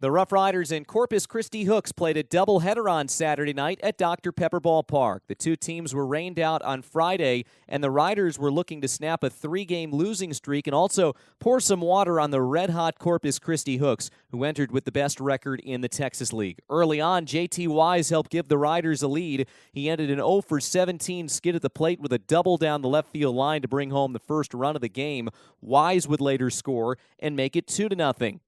The RoughRiders and Corpus Christi Hooks played a doubleheader on Saturday night at Dr. Pepper Ballpark. The two teams were rained out on Friday, and the Riders were looking to snap a three-game losing streak and also pour some water on the red-hot Corpus Christi Hooks, who entered with the best record in the Texas League. Early on, J.T. Wise helped give the Riders a lead. He ended an 0 for 17 skid at the plate with a double down the left field line to bring home the first run of the game. Wise would later score and make it 2-0.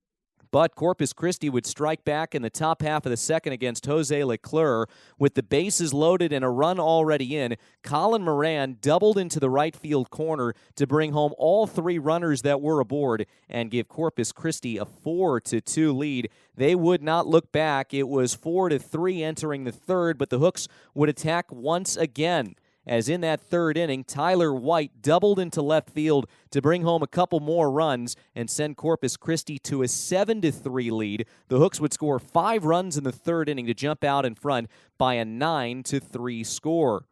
But Corpus Christi would strike back in the top half of the second against Jose Leclerc. With the bases loaded and a run already in, Colin Moran doubled into the right field corner to bring home all three runners that were aboard and give Corpus Christi a 4-2 lead. They would not look back. It was 4-3 entering the third, but the Hooks would attack once again, as in that third inning, Tyler White doubled into left field to bring home a couple more runs and send Corpus Christi to a 7-3 lead. The Hooks would score 5 runs in the third inning to jump out in front by a 9-3 score.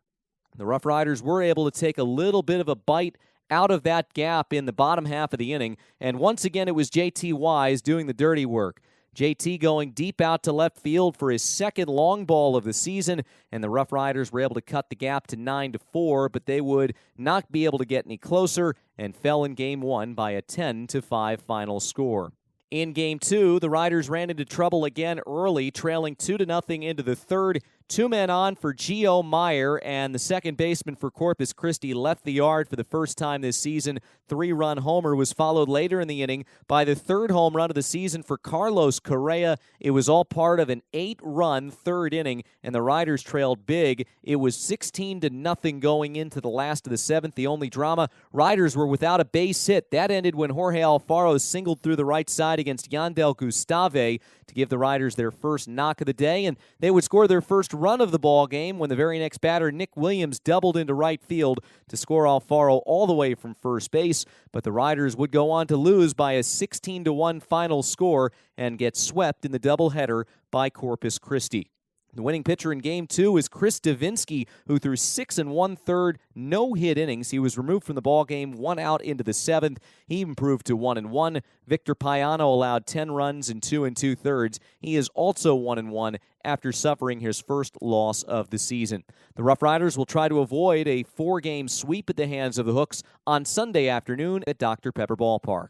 The RoughRiders were able to take a little bit of a bite out of that gap in the bottom half of the inning, and once again it was J.T. Wise doing the dirty work. JT going deep out to left field for his second long ball of the season, and the RoughRiders were able to cut the gap to 9-4, but they would not be able to get any closer and fell in Game 1 by a 10-5 final score. In Game 2, the Riders ran into trouble again early, trailing 2-0 into the third. 2 men on for Gio Meyer, and the second baseman for Corpus Christi left the yard for the first time this season. 3-run homer was followed later in the inning by the third home run of the season for Carlos Correa. It was all part of an 8-run third inning, and the Riders trailed big. It was 16-0 going into the last of the seventh. The only drama, Riders were without a base hit. That ended when Jorge Alfaro singled through the right side against Yandel Gustave to give the Riders their first knock of the day, and they would score their first run of the ball game when the very next batter, Nick Williams, doubled into right field to score Alfaro all the way from first base. But the Riders would go on to lose by a 16-1 final score and get swept in the doubleheader by Corpus Christi. The winning pitcher in Game 2 is Chris Davinsky, who threw 6 1/3 no-hit innings. He was removed from the ballgame, 1 out into the seventh. He improved to 1-1. Victor Payano allowed 10 runs in 2 2/3. He is also 1-1 after suffering his first loss of the season. The RoughRiders will try to avoid a 4-game sweep at the hands of the Hooks on Sunday afternoon at Dr. Pepper Ballpark.